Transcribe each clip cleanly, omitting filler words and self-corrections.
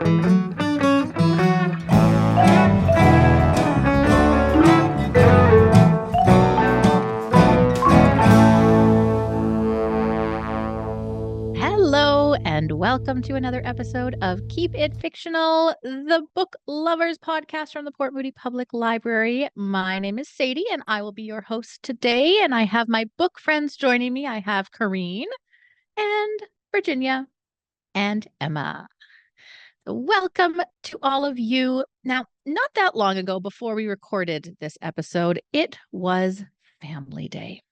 Hello, and welcome to another episode of Keep It Fictional, the book lovers podcast from the Port Moody Public Library. My name is Sadie, and I will be your host today. And I have my book friends joining me. I have Corrine and Virginia and Emma. Welcome to all of you. Now, not that long ago, before we recorded this episode, it was Family Day.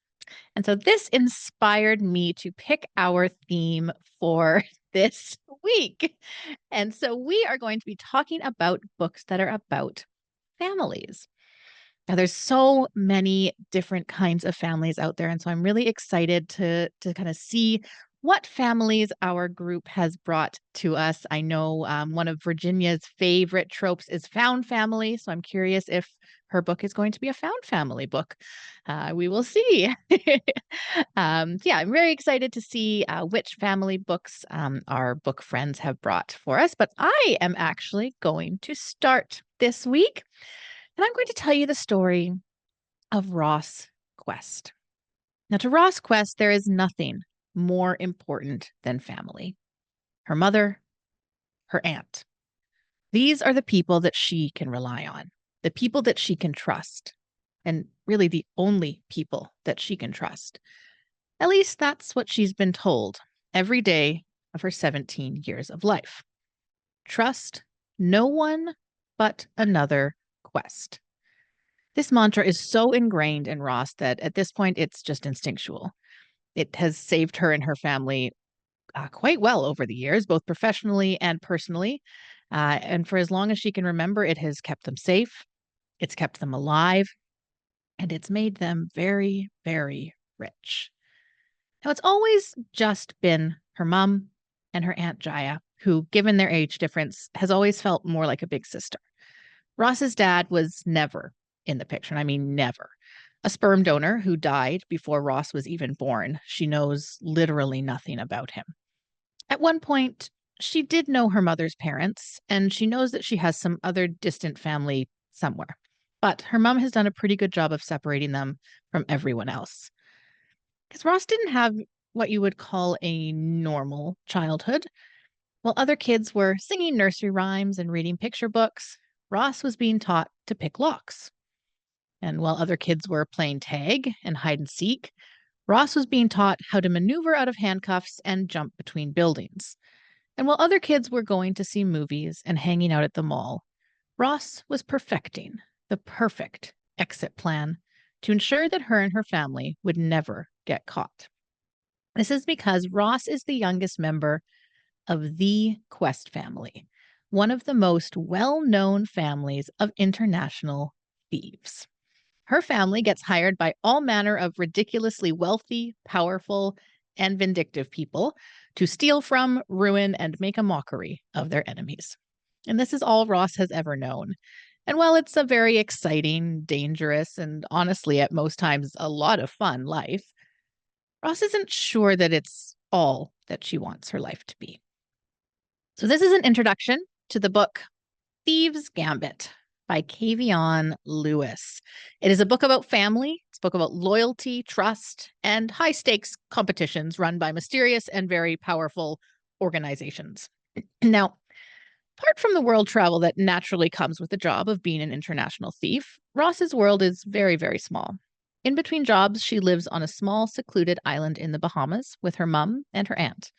And so this inspired me to pick our theme for this week. And so we are going to be talking about books that are about families. Now, there's so many different kinds of families out there. And so I'm really excited to kind of see what families our group has brought to us. I know one of Virginia's favorite tropes is found family. So I'm curious if her book is going to be a found family book. We will see. I'm very excited to see which family books our book friends have brought for us. But I am actually going to start this week. And I'm going to tell you the story of Ross Quest. Now, to Ross Quest, there is nothing more important than family. Her mother, her aunt. These are the people that she can rely on, the people that she can trust, and really the only people that she can trust. At least that's what she's been told every day of her 17 years of life. Trust no one but another Quest. This mantra is so ingrained in Ross that at this point it's just instinctual. It has saved her and her family quite well over the years, both professionally and personally. And for as long as she can remember, it has kept them safe, it's kept them alive, and it's made them very, very rich. Now, it's always just been her mom and her Aunt Jaya, who, given their age difference, has always felt more like a big sister. Ross's dad was never in the picture. I mean, never. A sperm donor who died before Ross was even born. She knows literally nothing about him. At one point, she did know her mother's parents, and she knows that she has some other distant family somewhere. But her mom has done a pretty good job of separating them from everyone else. Because Ross didn't have what you would call a normal childhood. While other kids were singing nursery rhymes and reading picture books, Ross was being taught to pick locks. And while other kids were playing tag and hide and seek, Ross was being taught how to maneuver out of handcuffs and jump between buildings. And while other kids were going to see movies and hanging out at the mall, Ross was perfecting the perfect exit plan to ensure that her and her family would never get caught. This is because Ross is the youngest member of the Quest family, one of the most well-known families of international thieves. Her family gets hired by all manner of ridiculously wealthy, powerful, and vindictive people to steal from, ruin, and make a mockery of their enemies. And this is all Ross has ever known. And while it's a very exciting, dangerous, and honestly, at most times, a lot of fun life, Ross isn't sure that it's all that she wants her life to be. So this is an introduction to the book Thieves Gambit by Kayvion Lewis. It is a book about family. It's a book about loyalty, trust, and high stakes competitions run by mysterious and very powerful organizations. Now, apart from the world travel that naturally comes with the job of being an international thief, Ross's world is very, very small. In between jobs, she lives on a small, secluded island in the Bahamas with her mom and her aunt.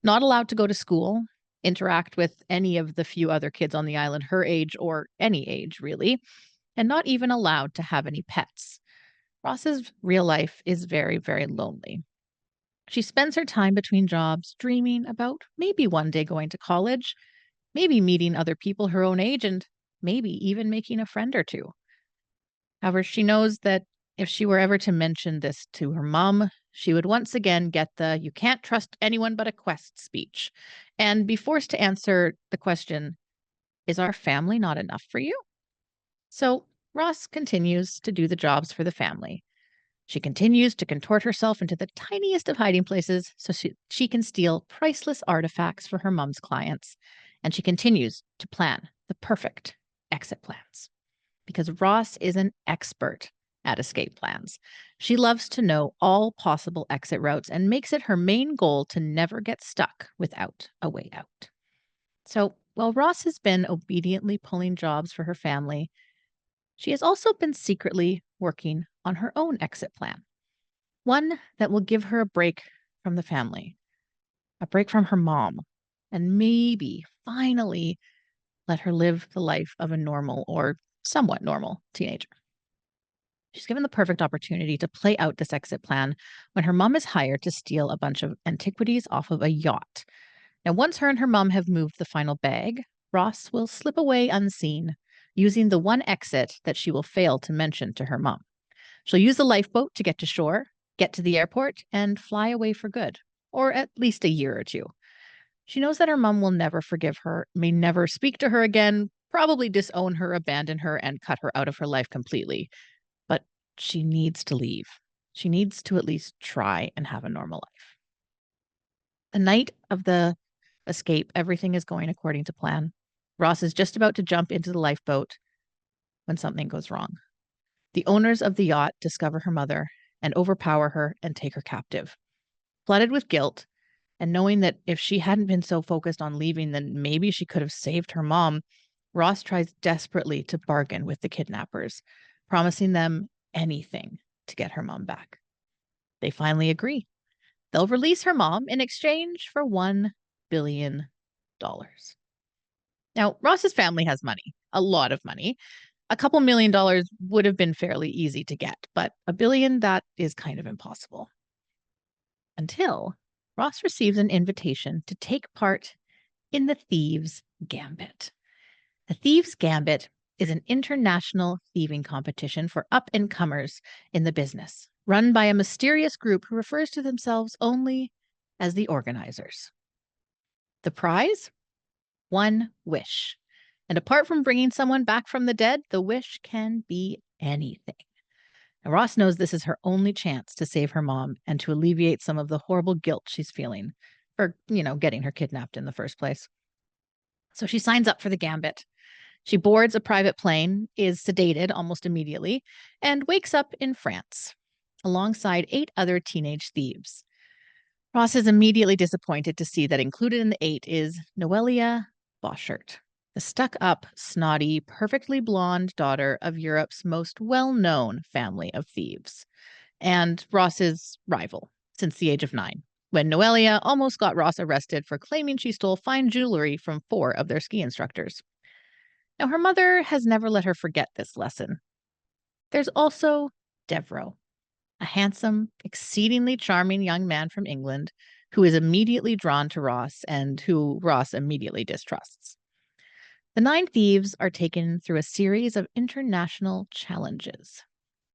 Not allowed to go to school, interact with any of the few other kids on the island her age or any age, really, and not even allowed to have any pets. Ross's real life is very, very lonely. She spends her time between jobs dreaming about maybe one day going to college, maybe meeting other people her own age, and maybe even making a friend or two. However, she knows that if she were ever to mention this to her mom, she would once again get the "you can't trust anyone but a Quest" speech and be forced to answer the question, is our family not enough for you? So Ross continues to do the jobs for the family. She continues to contort herself into the tiniest of hiding places so she can steal priceless artifacts for her mom's clients and she continues to plan the perfect exit plans because Ross is an expert at escape plans. She loves to know all possible exit routes and makes it her main goal to never get stuck without a way out. So while Ross has been obediently pulling jobs for her family, she has also been secretly working on her own exit plan, one that will give her a break from the family, a break from her mom, and maybe finally let her live the life of a normal or somewhat normal teenager. She's given the perfect opportunity to play out this exit plan when her mom is hired to steal a bunch of antiquities off of a yacht. Now, once her and her mom have moved the final bag, Ross will slip away unseen, using the one exit that she will fail to mention to her mom. She'll use the lifeboat to get to shore, get to the airport, and fly away for good, or at least a year or two. She knows that her mom will never forgive her, may never speak to her again, probably disown her, abandon her, and cut her out of her life completely. But she needs to leave. She needs to at least try and have a normal life. The night of the escape, everything is going according to plan. Ross is just about to jump into the lifeboat when something goes wrong. The owners of the yacht discover her mother and overpower her and take her captive. Flooded with guilt, and knowing that if she hadn't been so focused on leaving, then maybe she could have saved her mom, Ross tries desperately to bargain with the kidnappers, promising them anything to get her mom back. They finally agree. They'll release her mom in exchange for $1 billion. Now, Ross's family has money, a lot of money. A couple $1 million would have been fairly easy to get, but $1 billion, that is kind of impossible. Until Ross receives an invitation to take part in the Thieves Gambit. The Thieves Gambit is an international thieving competition for up-and-comers in the business, run by a mysterious group who refers to themselves only as the organizers. The prize? One wish. And apart from bringing someone back from the dead, the wish can be anything. Now, Ross knows this is her only chance to save her mom and to alleviate some of the horrible guilt she's feeling for, getting her kidnapped in the first place. So she signs up for the gambit. She boards a private plane, is sedated almost immediately, and wakes up in France alongside 8 other teenage thieves. Ross is immediately disappointed to see that included in the 8 is Noelia Boschert, the stuck-up, snotty, perfectly blonde daughter of Europe's most well-known family of thieves, and Ross's rival since the age of 9, when Noelia almost got Ross arrested for claiming she stole fine jewelry from 4 of their ski instructors. Now, her mother has never let her forget this lesson. There's also Devereux, a handsome, exceedingly charming young man from England who is immediately drawn to Ross and who Ross immediately distrusts. The 9 thieves are taken through a series of international challenges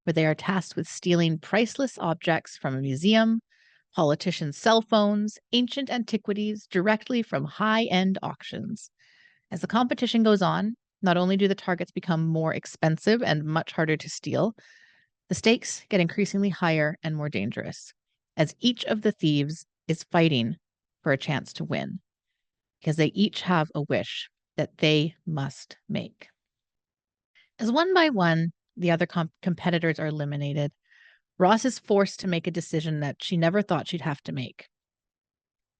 where they are tasked with stealing priceless objects from a museum, politicians' cell phones, ancient antiquities directly from high-end auctions. As the competition goes on, not only do the targets become more expensive and much harder to steal, the stakes get increasingly higher and more dangerous as each of the thieves is fighting for a chance to win because they each have a wish that they must make. As one by one, the other competitors are eliminated, Ross is forced to make a decision that she never thought she'd have to make.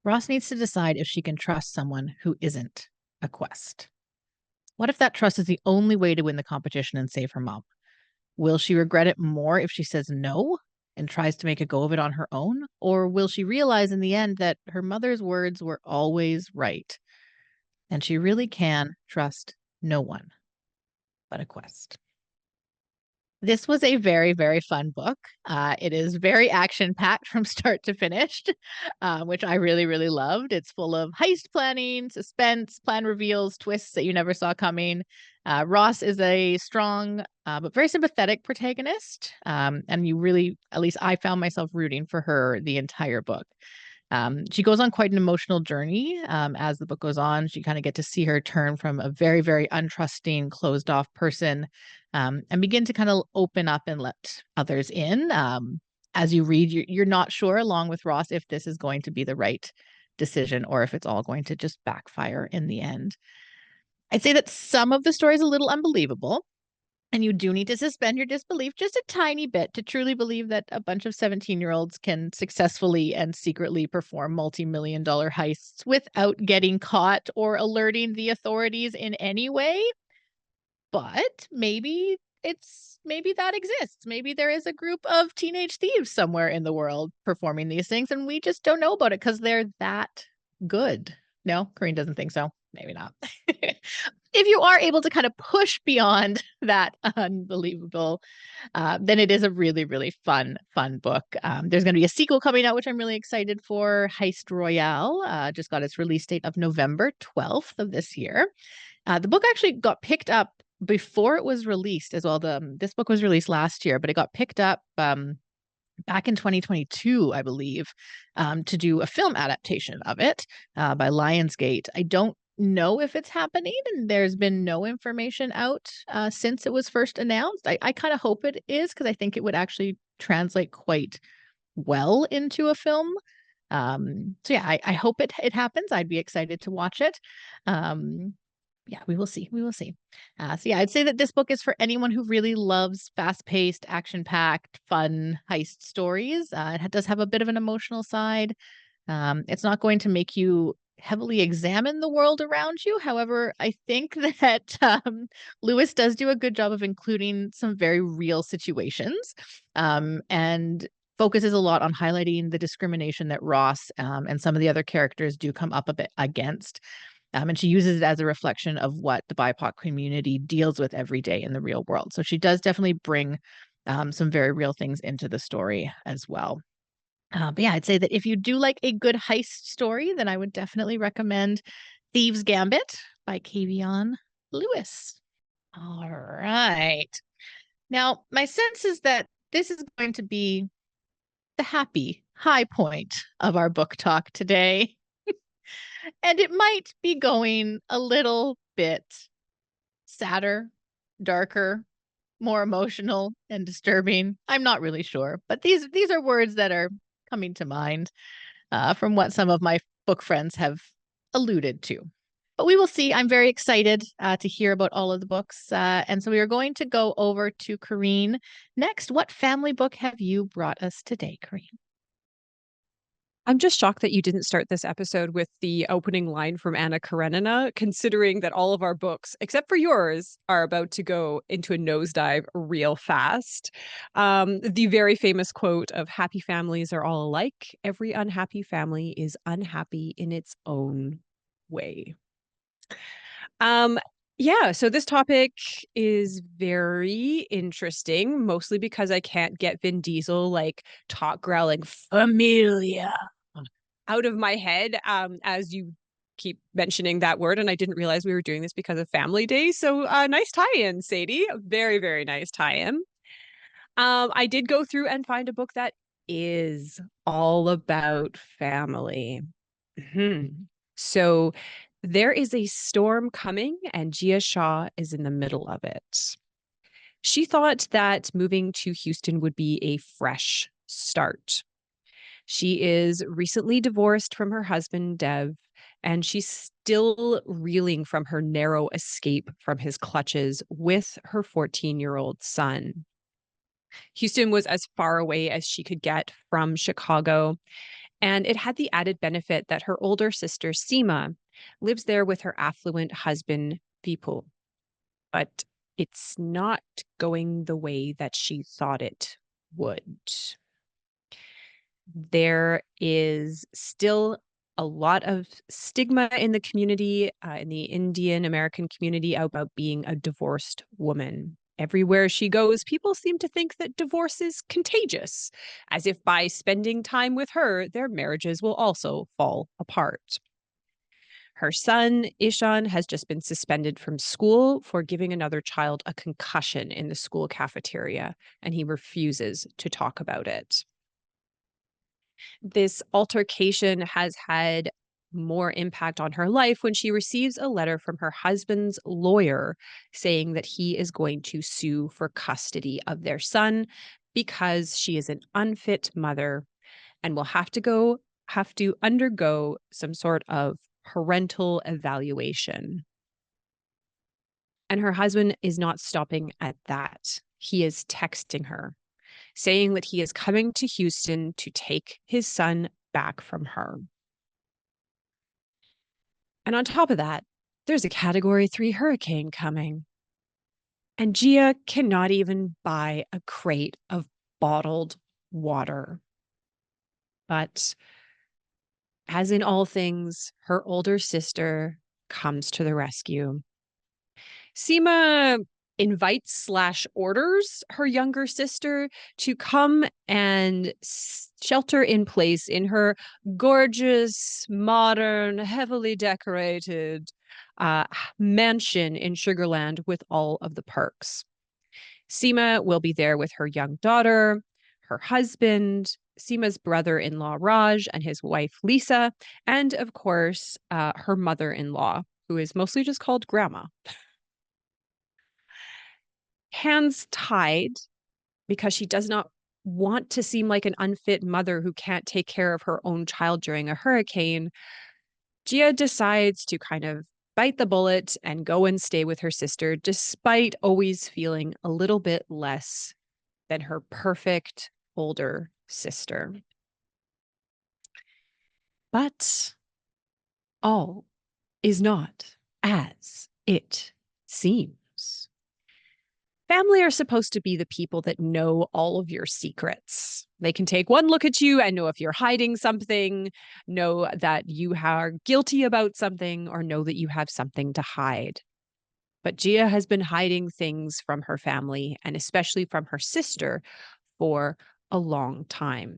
Ross needs to decide if she can trust someone who isn't a quest. What if that trust is the only way to win the competition and save her mom? Will she regret it more if she says no and tries to make a go of it on her own? Or will she realize in the end that her mother's words were always right and she really can trust no one but a quest? This was a very, very fun book. It is very action-packed from start to finish, which I really, really loved. It's full of heist planning, suspense, plan reveals, twists that you never saw coming. Ross is a strong but very sympathetic protagonist, and you really, at least I found myself rooting for her the entire book. She goes on quite an emotional journey as the book goes on. You kind of get to see her turn from a very, very untrusting, closed off person and begin to kind of open up and let others in. As you read, you're not sure, along with Ross, if this is going to be the right decision or if it's all going to just backfire in the end. I'd say that some of the story is a little unbelievable. And you do need to suspend your disbelief just a tiny bit to truly believe that a bunch of 17-year-olds can successfully and secretly perform multi-million-dollar heists without getting caught or alerting the authorities in any way. But maybe that exists. Maybe there is a group of teenage thieves somewhere in the world performing these things, and we just don't know about it because they're that good. No, Corinne doesn't think so. Maybe not. If you are able to kind of push beyond that unbelievable, then it is a really, really fun book. There's going to be a sequel coming out, which I'm really excited for. Heist Royale just got its release date of November 12th of this year. The book actually got picked up before it was released as well. This book was released last year, but it got picked up back in 2022, I believe, to do a film adaptation of it by Lionsgate. I don't know if it's happening, and there's been no information out since it was first announced. I kind of hope it is because I think it would actually translate quite well into a film. So yeah, I hope it happens. I'd be excited to watch it. Yeah, we will see. We will see. So yeah, I'd say that this book is for anyone who really loves fast-paced, action-packed, fun heist stories. It does have a bit of an emotional side. It's not going to make you heavily examine the world around you. However, I think that Lewis does do a good job of including some very real situations and focuses a lot on highlighting the discrimination that Ross and some of the other characters do come up a bit against. And she uses it as a reflection of what the BIPOC community deals with every day in the real world. So she does definitely bring some very real things into the story as well. But yeah, I'd say that if you do like a good heist story, then I would definitely recommend Thieves Gambit by Kayvion Lewis. All right. Now, my sense is that this is going to be the happy high point of our book talk today. And it might be going a little bit sadder, darker, more emotional and disturbing. I'm not really sure, but these are words that are coming to mind from what some of my book friends have alluded to. But we will see. I'm very excited to hear about all of the books. And so we are going to go over to Corinne next. What family book have you brought us today, Corinne? I'm just shocked that you didn't start this episode with the opening line from Anna Karenina, considering that all of our books, except for yours, are about to go into a nosedive real fast. The very famous quote of happy families are all alike. Every unhappy family is unhappy in its own way. Yeah, so this topic is very interesting, mostly because I can't get Vin Diesel like talk growling familia out of my head as you keep mentioning that word, and I didn't realize we were doing this because of Family Day. So nice tie-in, Sadie. Very, very nice tie-in. I did go through and find a book that is all about family. So there is a storm coming, and Gia Shaw is in the middle of it. She thought that moving to Houston would be a fresh start. She is recently divorced from her husband, Dev, and she's still reeling from her narrow escape from his clutches with her 14-year-old son. Houston was as far away as she could get from Chicago, and it had the added benefit that her older sister, Seema, lives there with her affluent husband, Vipul. But it's not going the way that she thought it would. There is still a lot of stigma in the community, in the Indian American community, about being a divorced woman. Everywhere she goes, people seem to think that divorce is contagious, as if by spending time with her, their marriages will also fall apart. Her son, Ishan, has just been suspended from school for giving another child a concussion in the school cafeteria, and he refuses to talk about it. This altercation has had more impact on her life when she receives a letter from her husband's lawyer saying that he is going to sue for custody of their son because she is an unfit mother and will have to go have to undergo some sort of parental evaluation. And her husband is not stopping at that. He is texting her, saying that he is coming to Houston to take his son back from her. And on top of that, there's a Category 3 hurricane coming. And Gia cannot even buy a crate of bottled water. But as in all things, her older sister comes to the rescue. Seema invites/orders her younger sister to come and shelter in place in her gorgeous, modern, heavily decorated mansion in Sugarland with all of the perks. Seema will be there with her young daughter, her husband, Seema's brother-in-law Raj, and his wife Lisa, and of course, her mother-in-law, who is mostly just called Grandma. Hands tied because she does not want to seem like an unfit mother who can't take care of her own child during a hurricane, Gia decides to kind of bite the bullet and go and stay with her sister, despite always feeling a little bit less than her perfect older sister. But all is not as it seems. Family are supposed to be the people that know all of your secrets. They can take one look at you and know if you're hiding something, know that you are guilty about something, or know that you have something to hide. But Gia has been hiding things from her family, and especially from her sister, for a long time.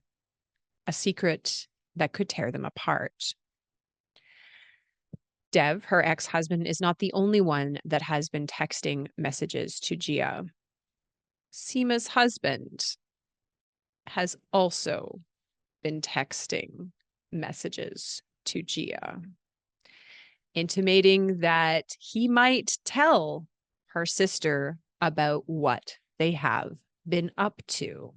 A secret that could tear them apart. Dev, her ex-husband, is not the only one that has been texting messages to Gia. Seema's husband has also been texting messages to Gia, intimating that he might tell her sister about what they have been up to.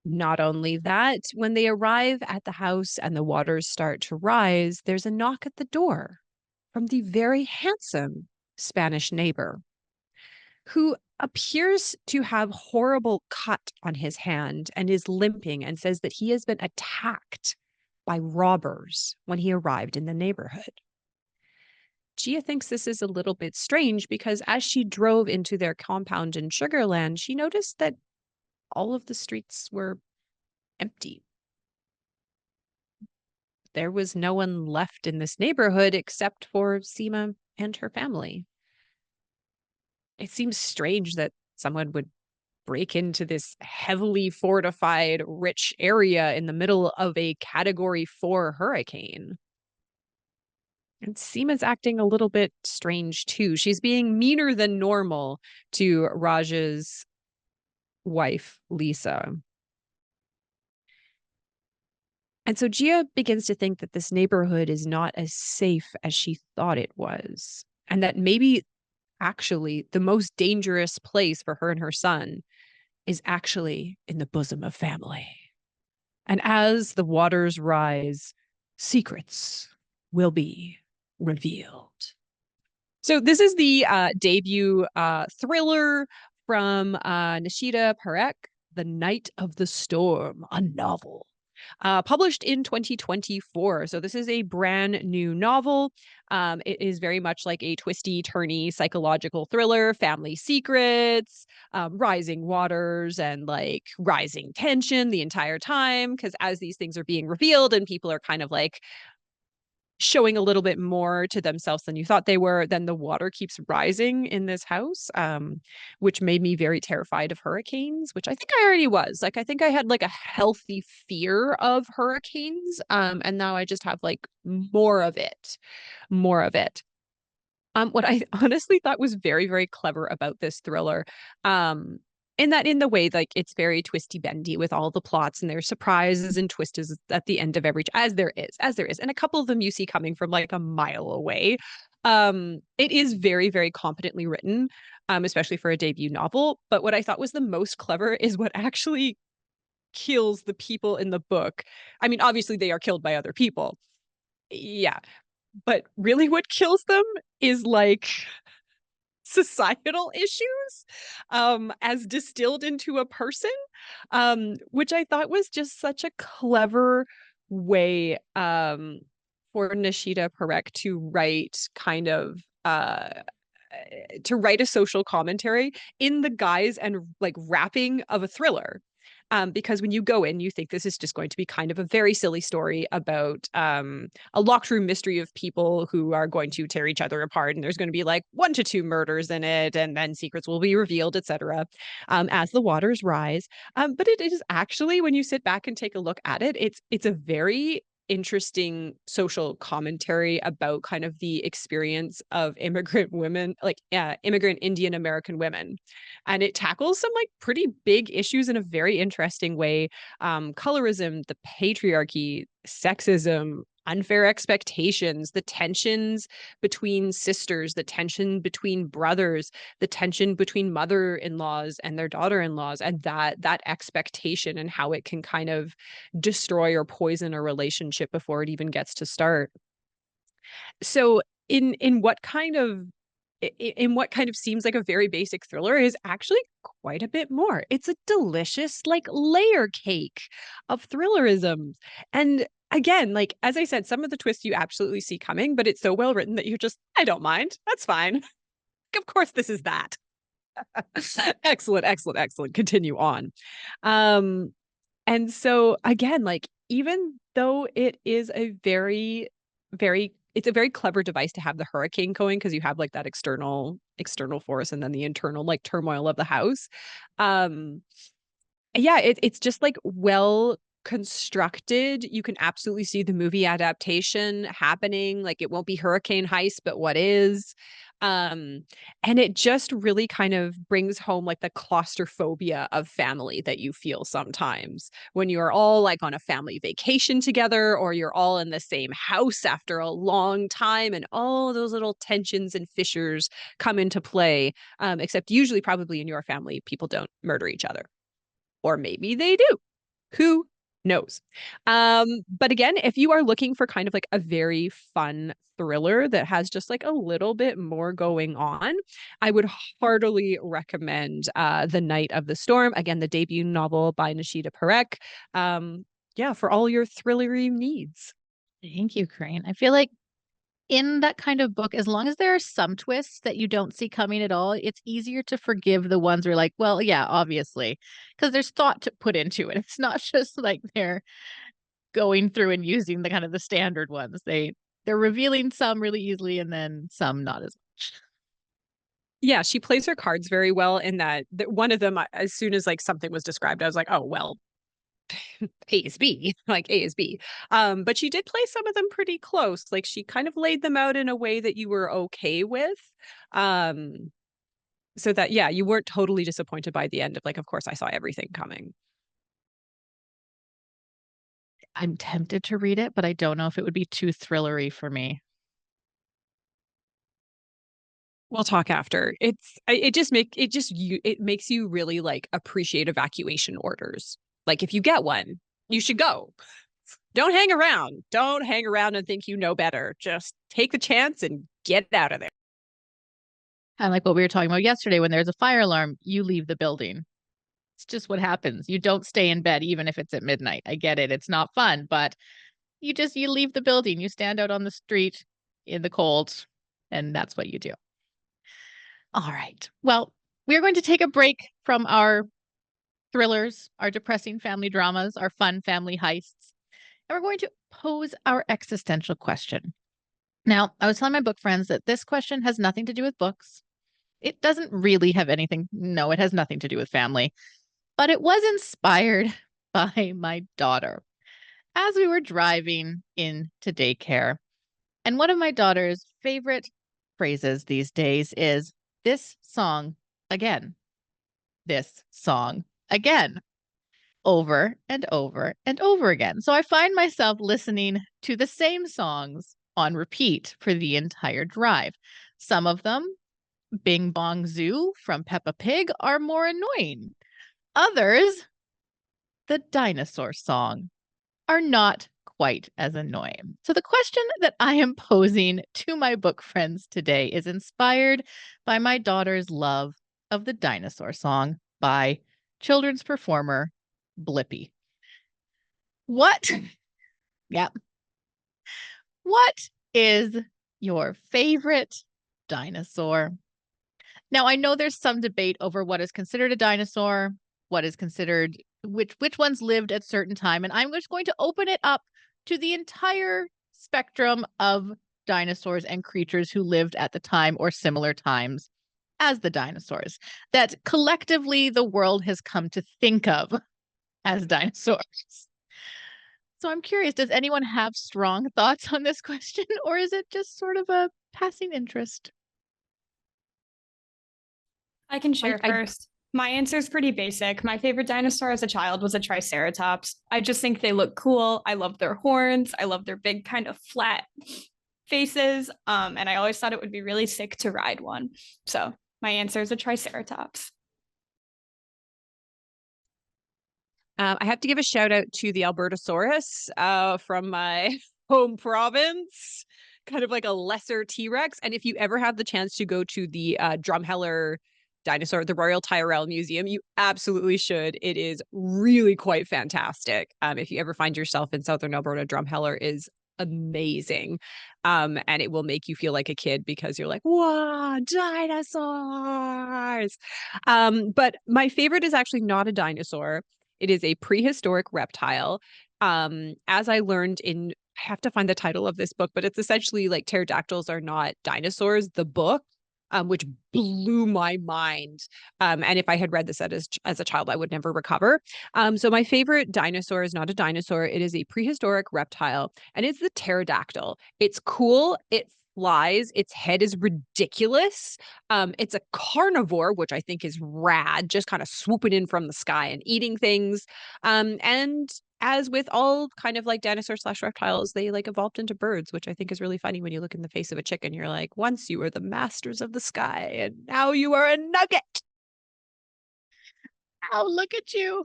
Not only that, when they arrive at the house and the waters start to rise, there's a knock at the door from the very handsome Spanish neighbor, who appears to have horrible cut on his hand and is limping, and says that he has been attacked by robbers when he arrived in the neighborhood. Gia thinks this is a little bit strange because as she drove into their compound in Sugarland, she noticed that all of the streets were empty. There was no one left in this neighborhood except for Seema and her family. It seems strange that someone would break into this heavily fortified, rich area in the middle of a Category 4 hurricane. And Seema's acting a little bit strange too. She's being meaner than normal to Raj's wife, Lisa. And so Gia begins to think that this neighborhood is not as safe as she thought it was, and that maybe actually the most dangerous place for her and her son is actually in the bosom of family. And as the waters rise, secrets will be revealed. So this is the debut thriller from Nishita Parekh, The Night of the Storm, a novel. Published in 2024. So this is a brand new novel. It is very much like a twisty, turny psychological thriller, family secrets, rising waters, and like rising tension the entire time. Because as these things are being revealed and people are kind of like showing a little bit more to themselves than you thought they were, then the water keeps rising in this house, which made me very terrified of hurricanes, which I think I already was. Like, I think I had like a healthy fear of hurricanes, and now I just have like more of it. What I honestly thought was very, very clever about this thriller, in the way like it's very twisty bendy with all the plots, and there's surprises and twists at the end of every, as there is, and a couple of them you see coming from like a mile away. It is very, very competently written, especially for a debut novel. But what I thought was the most clever is what actually kills the people in the book, I mean, obviously they are killed by other people. Yeah. But really what kills them is like societal issues as distilled into a person, which I thought was just such a clever way for Nishita Parekh to write kind of to write a social commentary in the guise and like wrapping of a thriller. Because when you go in, you think this is just going to be kind of a very silly story about a locked room mystery of people who are going to tear each other apart, and there's going to be like 1 to 2 murders in it, and then secrets will be revealed, etc. As the waters rise. But it is actually, when you sit back and take a look at it, it's a very interesting social commentary about kind of the experience of immigrant women, like immigrant Indian American women. And it tackles some like pretty big issues in a very interesting way. Colorism, the patriarchy, sexism, unfair expectations, the tensions between sisters, the tension between brothers, the tension between mother-in-laws and their daughter-in-laws, and that expectation and how it can kind of destroy or poison a relationship before it even gets to start. So in what kind of in what kind of seems like a very basic thriller is actually quite a bit more. It's a delicious like layer cake of thrillerisms. And again, like as I said, some of the twists you absolutely see coming, but it's so well written that you're just, I don't mind. That's fine. Of course this is that. Excellent, excellent, excellent. Continue on. Um and so again, like even though it is a very it's a very clever device to have the hurricane going because you have like that external force and then the internal like turmoil of the house. Um yeah, it's just like well constructed. You can absolutely see the movie adaptation happening. Like it won't be hurricane heist, but what is? Um, and it just really kind of brings home like the claustrophobia of family that you feel sometimes when you're all like on a family vacation together or you're all in the same house after a long time and all those little tensions and fissures come into play. Except usually probably in your family, people don't murder each other. Or maybe they do. Who knows? But again, if you are looking for kind of like a very fun thriller that has just like a little bit more going on, I would heartily recommend The Night of the Storm. Again, the debut novel by Nishita Parekh. Yeah, for all your thrillery needs. Thank you, Crane. I feel like in that kind of book, as long as there are some twists that you don't see coming at all, it's easier to forgive the ones where like, well, yeah, obviously, because there's thought to put into it. It's not just like they're going through and using the kind of the standard ones. They're revealing some really easily and then some not as much. Yeah, she plays her cards very well in that one of them, as soon as like something was described, I was like, oh, well, A is B, like A is B. But she did play some of them pretty close. Like she kind of laid them out in a way that you were okay with. Um, so that, yeah, you weren't totally disappointed by the end of like, of course, I saw everything coming. I'm tempted to read it, but I don't know if it would be too thrillery for me. We'll talk after. It makes you really like appreciate evacuation orders. Like if you get one, you should go. Don't hang around. Don't hang around and think you know better. Just take the chance and get out of there. And like what we were talking about yesterday, when there's a fire alarm, you leave the building. It's just what happens. You don't stay in bed even if it's at midnight. I get it. It's not fun, but you leave the building. You stand out on the street in the cold, and that's what you do. All right. Well, we're going to take a break from our thrillers, our depressing family dramas, our fun family heists, and we're going to pose our existential question. Now, I was telling my book friends that this question has nothing to do with books. It doesn't really have anything. No, it has nothing to do with family, but it was inspired by my daughter as we were driving into daycare. And one of my daughter's favorite phrases these days is this song again, this song again, over and over and over again. So I find myself listening to the same songs on repeat for the entire drive. Some of them, Bing Bong Zoo from Peppa Pig, are more annoying. Others, the dinosaur song are not quite as annoying. So, the question that I am posing to my book friends today is inspired by my daughter's love of the dinosaur song by children's performer Blippi. What? Yeah. What is your favorite dinosaur? Now, I know there's some debate over what is considered a dinosaur, what is considered which ones lived at certain time, and I'm just going to open it up to the entire spectrum of dinosaurs and creatures who lived at the time or similar times as the dinosaurs that collectively the world has come to think of as dinosaurs. So I'm curious, does anyone have strong thoughts on this question, or is it just sort of a passing interest? I can share I first. My answer is pretty basic. My favorite dinosaur as a child was a triceratops. I just think they look cool. I love their horns. I love their big kind of flat faces. And I always thought it would be really sick to ride one. So my answer is a triceratops. I have to give a shout out to the Albertosaurus from my home province, kind of like a lesser T-Rex. And if you ever have the chance to go to the Drumheller dinosaur, the Royal Tyrrell Museum, you absolutely should. It is really quite fantastic. If you ever find yourself in Southern Alberta, Drumheller is amazing. And it will make you feel like a kid because you're like, wow, dinosaurs. But my favorite is actually not a dinosaur. It is a prehistoric reptile. As I learned I have to find the title of this book, but it's essentially like Pterodactyls Are Not Dinosaurs, the book, which blew my mind. And if I had read this as a child, I would never recover. So my favorite dinosaur is not a dinosaur. It is a prehistoric reptile, and it's the pterodactyl. It's cool. It flies. Its head is ridiculous. It's a carnivore, which I think is rad, just kind of swooping in from the sky and eating things. And as with all kind of like dinosaur/reptiles, they like evolved into birds, which I think is really funny when you look in the face of a chicken. You're like, once you were the masters of the sky, and now you are a nugget. Oh, look at you.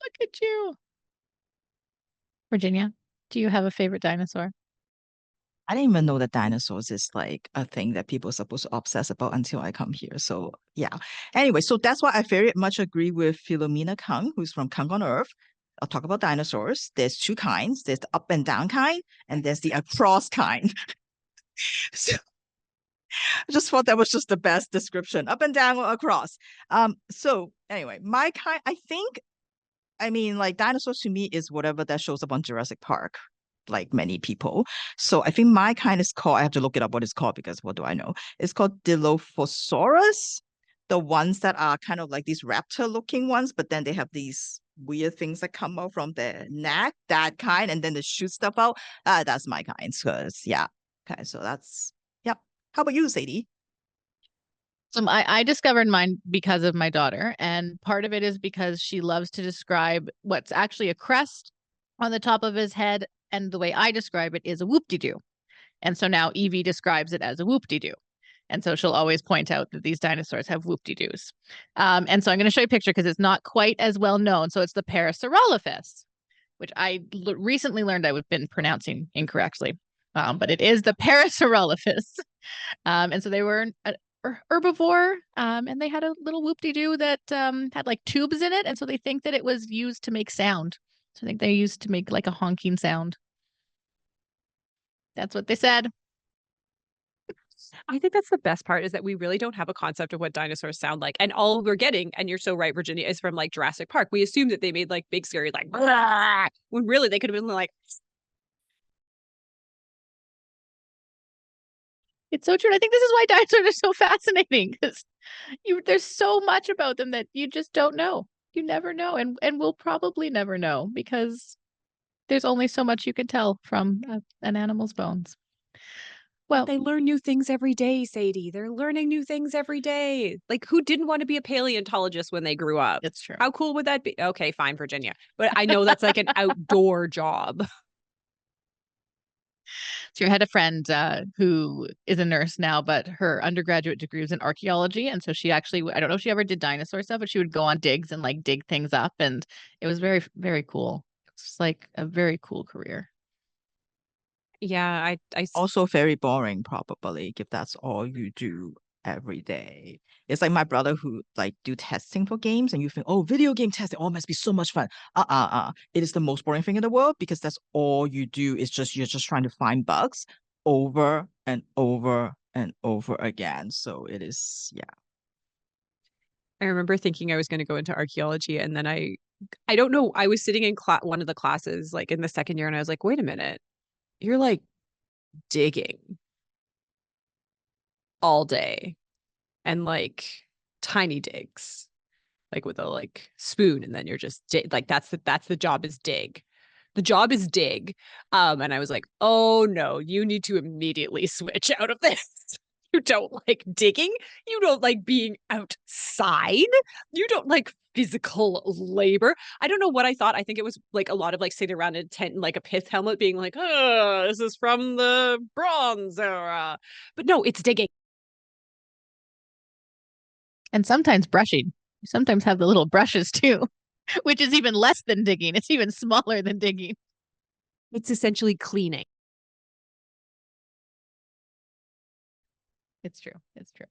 Look at you. Virginia, do you have a favorite dinosaur? I didn't even know that dinosaurs is like a thing that people are supposed to obsess about until I come here. So yeah. Anyway, so that's why I very much agree with Philomena Kang, who's from Kang on Earth. I'll talk about dinosaurs. There's two kinds. There's the up and down kind, and there's the across kind. So I just thought that was just the best description, up and down or across. So anyway, my kind, I mean, like dinosaurs to me is whatever that shows up on Jurassic Park, like many people. So I think my kind is called, I have to look it up what it's called because what do I know? It's called Dilophosaurus. The ones that are kind of like these raptor looking ones, but then they have these weird things that come out from their neck, that kind, and then they shoot stuff out. That's my kind. Because yeah. Okay, so that's yep. How about you, Sadie? So I discovered mine because of my daughter, and part of it is because she loves to describe what's actually a crest on the top of his head, and the way I describe it is a whoop-de-doo. And so now Evie describes it as a whoop-de-doo. And so she'll always point out that these dinosaurs have whoop-de-doos. And so I'm going to show you a picture because it's not quite as well known. So it's the Parasaurolophus, which I recently learned I've been pronouncing incorrectly. But it is the Parasaurolophus. And so they were herbivore, and they had a little whoop-de-doo that had like tubes in it, and so they think that it was used to make sound. So I think they used to make like a honking sound. That's what they said. I think that's the best part is that we really don't have a concept of what dinosaurs sound like. And all we're getting, and you're so right, Virginia, is from like Jurassic Park. We assume that they made like big, scary, like, when really they could have been like. It's so true. And I think this is why dinosaurs are so fascinating because there's so much about them that you just don't know. You never know, and we'll probably never know because there's only so much you can tell from an animal's bones. Well, They learn new things every day, Sadie. They're learning new things every day. Like, who didn't want to be a paleontologist when they grew up? it's true. How cool would that be? Okay, fine, Virginia. But I know that's like an outdoor job. So I had a friend who is a nurse now, but her undergraduate degree was in archaeology. And so she actually, I don't know if she ever did dinosaur stuff, but she would go on digs and like dig things up. And it was very, very cool. It's like a very cool career. Yeah, Also very boring, probably, if that's all you do every day. It's like my brother who like do testing for games, and you think, oh, video game testing, oh, it must be so much fun. It is the most boring thing in the world because that's all you do is just you're just trying to find bugs over and over and over again. So it is, yeah. I remember thinking I was going to go into archaeology, and then I don't know, I was sitting in one of the classes like in the second year, and I was like, wait a minute, you're like digging all day and like tiny digs, like with a like spoon, and then you're just like that's the job is dig. The job is dig. And I was like, oh no, you need to immediately switch out of this. You don't like digging. You don't like being outside. You don't like physical labor. I don't know what I thought. I think it was like a lot of like sitting around in a tent in like a pith helmet being like, oh, this is from the Bronze Era. But no, it's digging. And sometimes brushing. You sometimes have the little brushes too, which is even less than digging. It's even smaller than digging. It's essentially cleaning. It's true. It's true.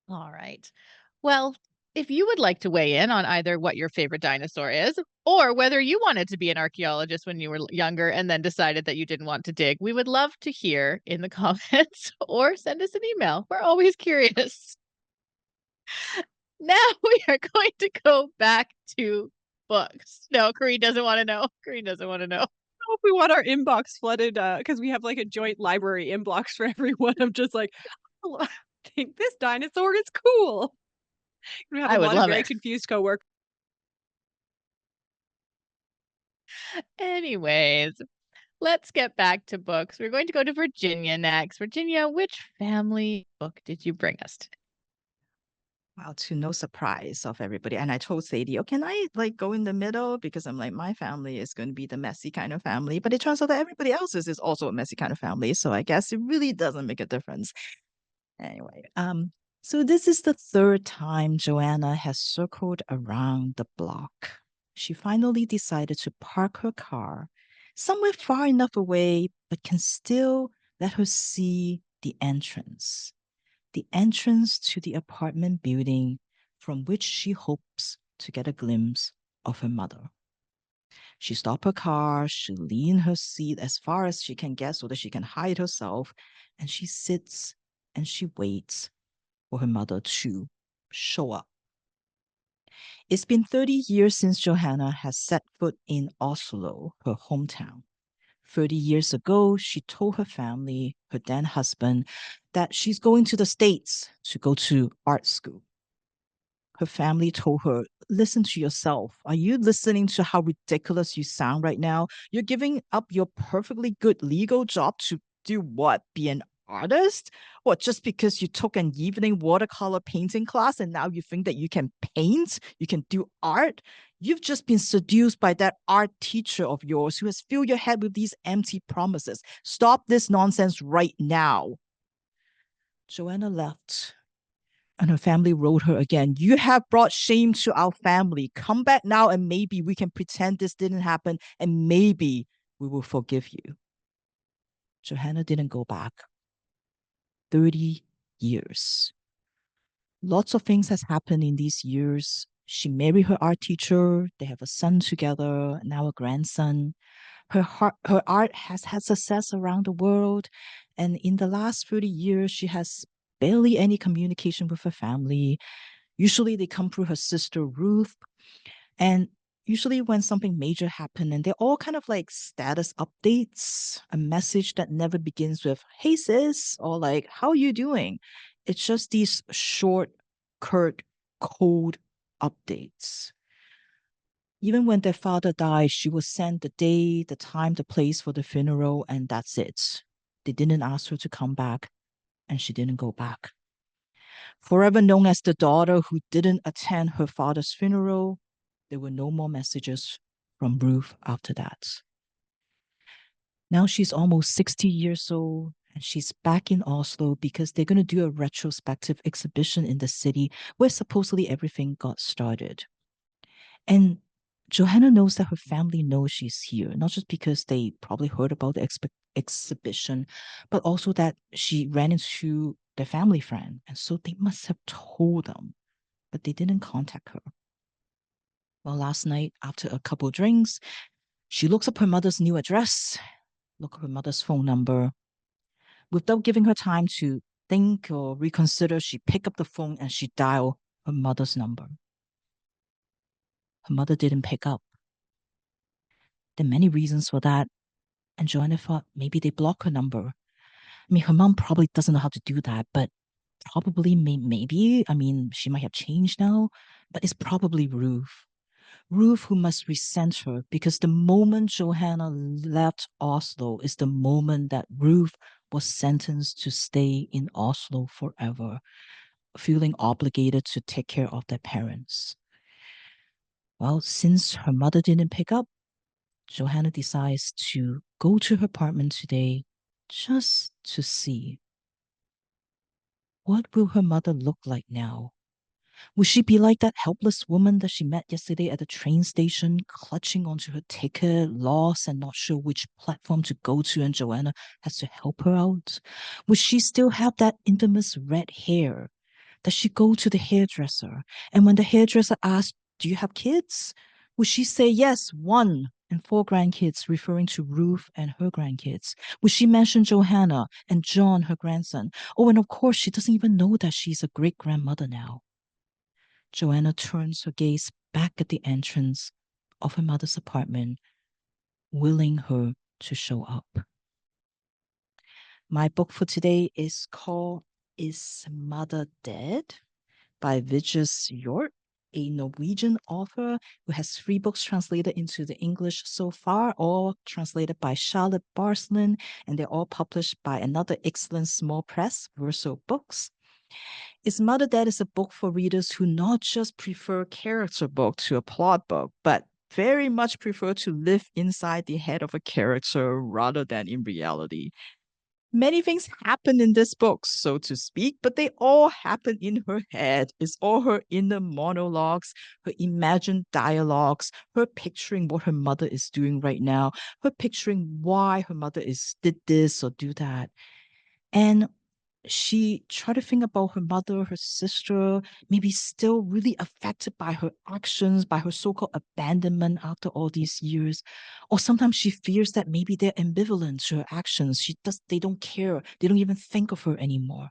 All right. Well, if you would like to weigh in on either what your favorite dinosaur is or whether you wanted to be an archaeologist when you were younger and then decided that you didn't want to dig, we would love to hear in the comments or send us an email. We're always curious. Now we are going to go back to books. No, Karine doesn't want to know. Karine doesn't want to know. If we want our inbox flooded, because we have like a joint library inbox for everyone. I'm just like, oh, I think this dinosaur is cool. We have I a would lot of love very it. confused coworkers. Anyways, let's get back to books. We're going to go to Virginia next. Virginia, which family book did you bring us today? Well, to no surprise of everybody. And I told Sadie, oh, can I like go in the middle? Because I'm like, my family is going to be the messy kind of family. But it turns out that everybody else's is also a messy kind of family. So I guess it really doesn't make a difference. Anyway, so this is the third time Joanna has circled around the block. She finally decided to park her car somewhere far enough away, but can still let her see the entrance to the apartment building from which she hopes to get a glimpse of her mother. She stopped her car, she leaned her seat as far as she can get so that she can hide herself, and she sits and she waits for her mother to show up. It's been 30 years since Johanna has set foot in Oslo, her hometown. 30 years ago, she told her family, her then husband, that she's going to the States to go to art school. Her family told her, listen to yourself. Are you listening to how ridiculous you sound right now? You're giving up your perfectly good legal job to do what? Be an artist? What, just because you took an evening watercolor painting class and now you think that you can paint, you can do art? You've just been seduced by that art teacher of yours who has filled your head with these empty promises. Stop this nonsense right now. Joanna left, and her family wrote her again. You have brought shame to our family. Come back now and maybe we can pretend this didn't happen and maybe we will forgive you. Johanna didn't go back. 30 years. Lots of things has happened in these years. She married her art teacher. They have a son together, now a grandson. Her art has had success around the world. And in the last 30 years, she has barely any communication with her family. Usually they come through her sister, Ruth. And usually when something major happened, and they're all kind of like status updates, a message that never begins with, hey sis, or like, how are you doing? It's just these short, curt, cold updates. Even when their father died, she was sent the day, the time, the place for the funeral, and that's it. They didn't ask her to come back, and she didn't go back. Forever known as the daughter who didn't attend her father's funeral, there were no more messages from Ruth after that. Now she's almost 60 years old, and she's back in Oslo because they're going to do a retrospective exhibition in the city where supposedly everything got started. And Johanna knows that her family knows she's here, not just because they probably heard about the exhibition, but also that she ran into their family friend. And so they must have told them, but they didn't contact her. Well, last night, after a couple drinks, she looks up her mother's new address, look up her mother's phone number. Without giving her time to think or reconsider, she picked up the phone and she dialed her mother's number. Her mother didn't pick up. There are many reasons for that. And Joanna thought maybe they block her number. I mean, her mom probably doesn't know how to do that, but probably, maybe, I mean, she might have changed now, but it's probably Ruth. Ruth who must resent her because the moment Johanna left Oslo is the moment that Ruth was sentenced to stay in Oslo forever, feeling obligated to take care of their parents. Well, since her mother didn't pick up, Johanna decides to go to her apartment today just to see. What will her mother look like now? Will she be like that helpless woman that she met yesterday at the train station, clutching onto her ticket, lost and not sure which platform to go to, and Joanna has to help her out? Will she still have that infamous red hair? Does she go to the hairdresser? And when the hairdresser asks, "Do you have kids?" Will she say, "Yes, 1 and 4 grandkids," referring to Ruth and her grandkids? Will she mention Johanna and John, her grandson? Oh, and of course, she doesn't even know that she's a great grandmother now. Joanna turns her gaze back at the entrance of her mother's apartment, willing her to show up. My book for today is called Is Mother Dead? By Vigdis Hjorth, a Norwegian author who has 3 books translated into the English so far, all translated by Charlotte Barslund, and they're all published by another excellent small press, Verso Books. Is Mother Dead is a book for readers who not just prefer character book to a plot book, but very much prefer to live inside the head of a character rather than in reality. Many things happen in this book, so to speak, but they all happen in her head. It's all her inner monologues, her imagined dialogues, her picturing what her mother is doing right now, her picturing why her mother did this or do that. And she tried to think about her mother, her sister, maybe still really affected by her actions, by her so-called abandonment after all these years. Or sometimes she fears that maybe they're ambivalent to her actions. They don't care. They don't even think of her anymore.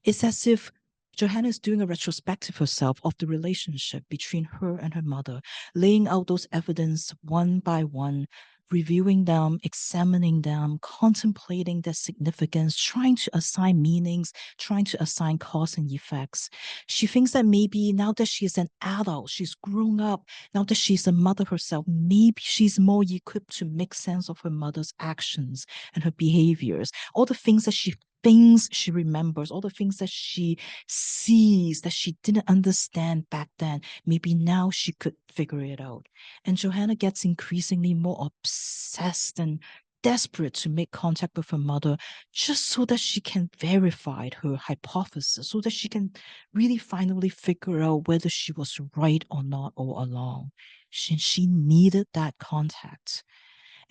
It's as if Johanna is doing a retrospective herself of the relationship between her and her mother, laying out those evidence one by one, reviewing them, examining them, contemplating their significance, trying to assign meanings, trying to assign cause and effects. She thinks that maybe now that she is an adult, she's grown up, now that she's a mother herself, maybe she's more equipped to make sense of her mother's actions and her behaviors, all the things that she remembers, all the things that she sees that she didn't understand back then. Maybe now she could figure it out. And Johanna gets increasingly more obsessed and desperate to make contact with her mother just so that she can verify her hypothesis, so that she can really finally figure out whether she was right or not all along. She needed that contact.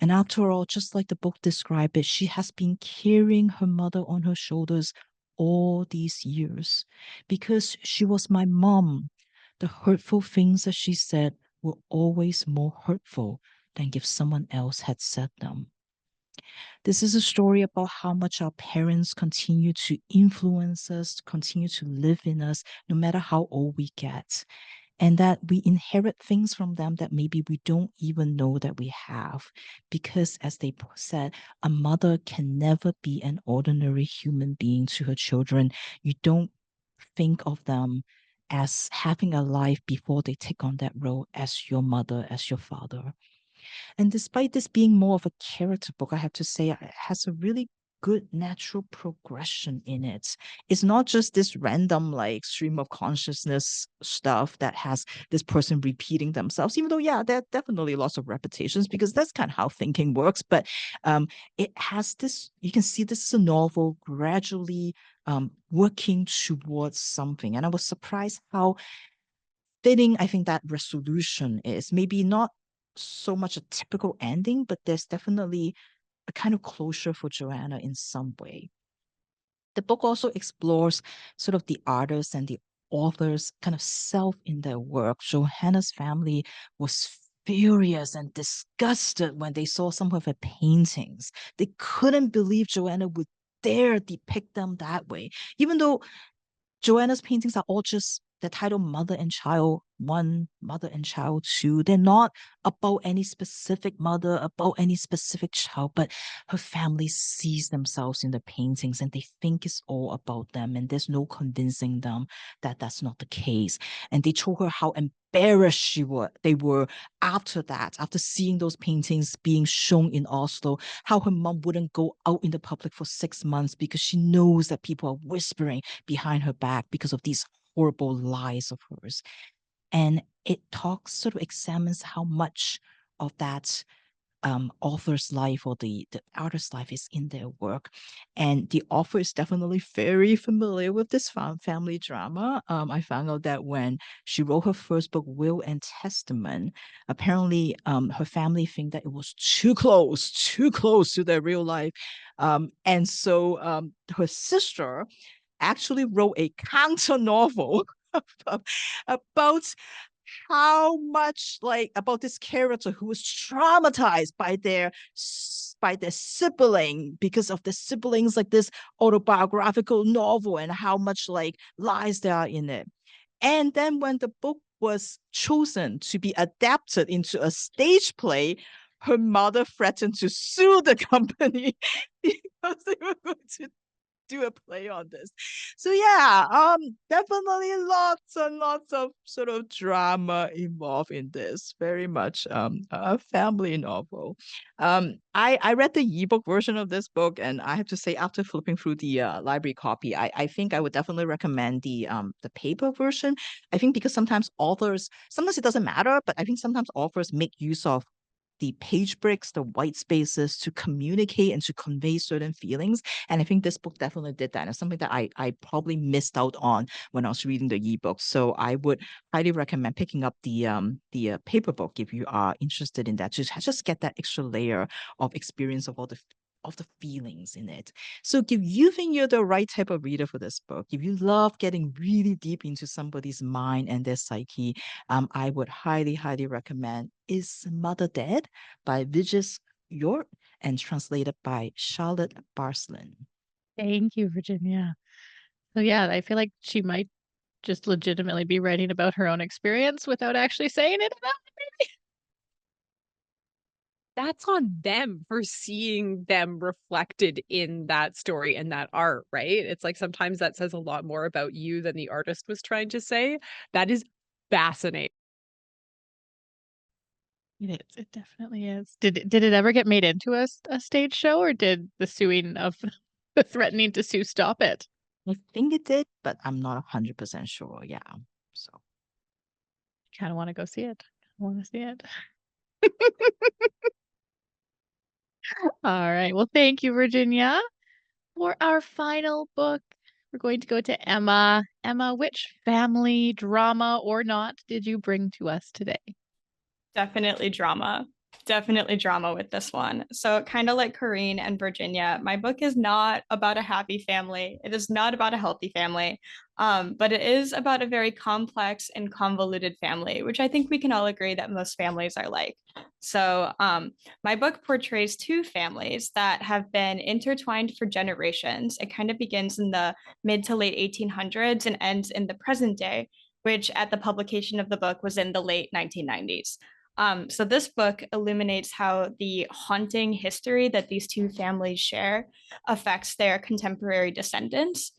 And after all, just like the book described it, she has been carrying her mother on her shoulders all these years because she was my mom. The hurtful things that she said were always more hurtful than if someone else had said them. This is a story about how much our parents continue to influence us, continue to live in us, no matter how old we get, and that we inherit things from them that maybe we don't even know that we have. Because, as they said, a mother can never be an ordinary human being to her children. You don't think of them as having a life before they take on that role as your mother, as your father. And despite this being more of a character book, I have to say it has a really good natural progression in it. It's not just this random like stream of consciousness stuff that has this person repeating themselves, even though, yeah, there are definitely lots of repetitions because that's kind of how thinking works. But it has this, you can see this is a novel gradually working towards something. And I was surprised how fitting I think that resolution is. Maybe not so much a typical ending, but there's definitely a kind of closure for Joanna in some way. The book also explores sort of the artists and the authors kind of self in their work. Johanna's family was furious and disgusted when they saw some of her paintings. They couldn't believe Joanna would dare depict them that way, even though Joanna's paintings are all just the title Mother and Child 1, Mother and Child 2. They're not about any specific mother, about any specific child, but her family sees themselves in the paintings and they think it's all about them. And there's no convincing them that that's not the case. And they told her how embarrassed they were after that, after seeing those paintings being shown in Oslo, how her mom wouldn't go out in the public for 6 months because she knows that people are whispering behind her back because of these horrible lies of hers. And it sort of examines how much of that author's life or the artist's life is in their work. And the author is definitely very familiar with this family drama. I found out that when she wrote her first book, Will and Testament, apparently her family think that it was too close to their real life. And so her sister actually wrote a counter novel about how much like about this character who was traumatized by their sibling because of the siblings, like this autobiographical novel, and how much like lies there are in it. And then when the book was chosen to be adapted into a stage play, her mother threatened to sue the company because they were going to do a play on this. So yeah, definitely lots and lots of sort of drama involved in this. Very much a family novel. I read the ebook version of this book, and I have to say, after flipping through the library copy, I think I would definitely recommend the paper version. I think because sometimes it doesn't matter, but I think sometimes authors make use of the page breaks, the white spaces to communicate and to convey certain feelings. And I think this book definitely did that. And it's something that I probably missed out on when I was reading the ebook. So I would highly recommend picking up the paper book if you are interested in that. Just get that extra layer of experience of all the feelings in it. So if you think you're the right type of reader for this book, if you love getting really deep into somebody's mind and their psyche, I would highly, highly recommend Is Mother Dead by Vigdis Hjorth and translated by Charlotte Barslund. Thank you, Virginia. So yeah, I feel like she might just legitimately be writing about her own experience without actually saying it enough. That's on them for seeing them reflected in that story and that art, right? It's like sometimes that says a lot more about you than the artist was trying to say. That is fascinating. It is. It definitely is. Did it ever get made into a stage show, or did the suing of the threatening to sue stop it? I think it did, but I'm not 100% sure. Yeah. So Kind of want to go see it. I want to see it. All right. Well, thank you, Virginia. For our final book, we're going to go to Emma. Emma, which family drama or not did you bring to us today? Definitely drama. Definitely drama with this one. So, kind of like Corrine and Virginia, my book is not about a happy family. It is not about a healthy family, but it is about a very complex and convoluted family, which I think we can all agree that most families are like. So, my book portrays two families that have been intertwined for generations. It kind of begins in the mid to late 1800s and ends in the present day, which at the publication of the book was in the late 1990s. So this book illuminates how the haunting history that these two families share affects their contemporary descendants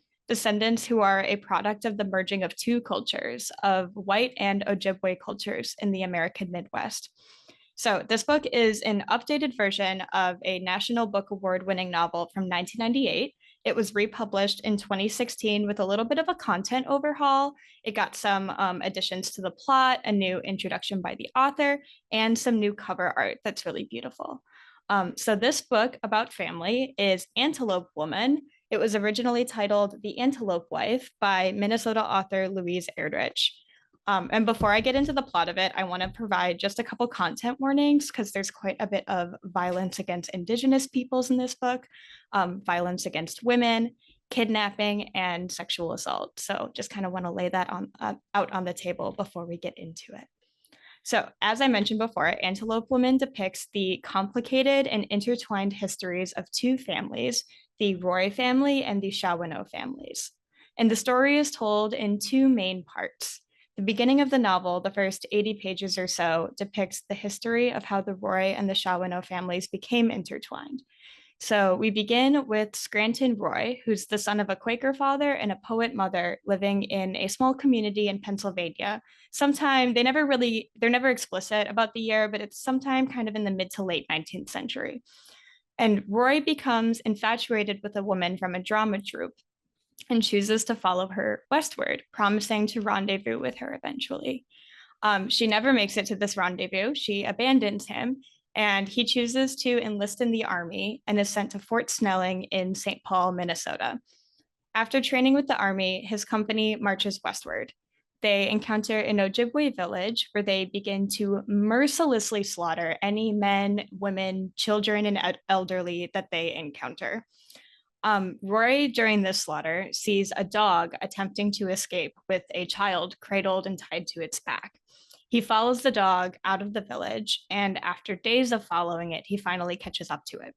who are a product of the merging of two cultures, of white and Ojibwe cultures in the American Midwest. So this book is an updated version of a National Book Award-winning novel from 1998. It was republished in 2016 with a little bit of a content overhaul. It got some additions to the plot, a new introduction by the author, and some new cover art that's really beautiful. So this book about family is Antelope Woman. It was originally titled The Antelope Wife by Minnesota author Louise Erdrich. And before I get into the plot of it, I want to provide just a couple content warnings because there's quite a bit of violence against Indigenous peoples in this book, violence against women, kidnapping, and sexual assault. So just kind of want to lay that out on the table before we get into it. So as I mentioned before, Antelope Woman depicts the complicated and intertwined histories of two families, the Roy family and the Shawanoe families. And the story is told in two main parts. The beginning of the novel, the first 80 pages or so, depicts the history of how the Roy and the Shawanoe families became intertwined. So we begin with Scranton Roy, who's the son of a Quaker father and a poet mother living in a small community in Pennsylvania. They're never explicit about the year, but it's sometime kind of in the mid to late 19th century. And Roy becomes infatuated with a woman from a drama troupe and chooses to follow her westward, promising to rendezvous with her eventually. She never makes it to this rendezvous. She abandons him, and he chooses to enlist in the army and is sent to Fort Snelling in St. Paul, Minnesota. After training with the army, his company marches westward. They encounter an Ojibwe village where they begin to mercilessly slaughter any men, women, children, and elderly that they encounter. Roy, during this slaughter, sees a dog attempting to escape with a child cradled and tied to its back. He follows the dog out of the village, and after days of following it, he finally catches up to it.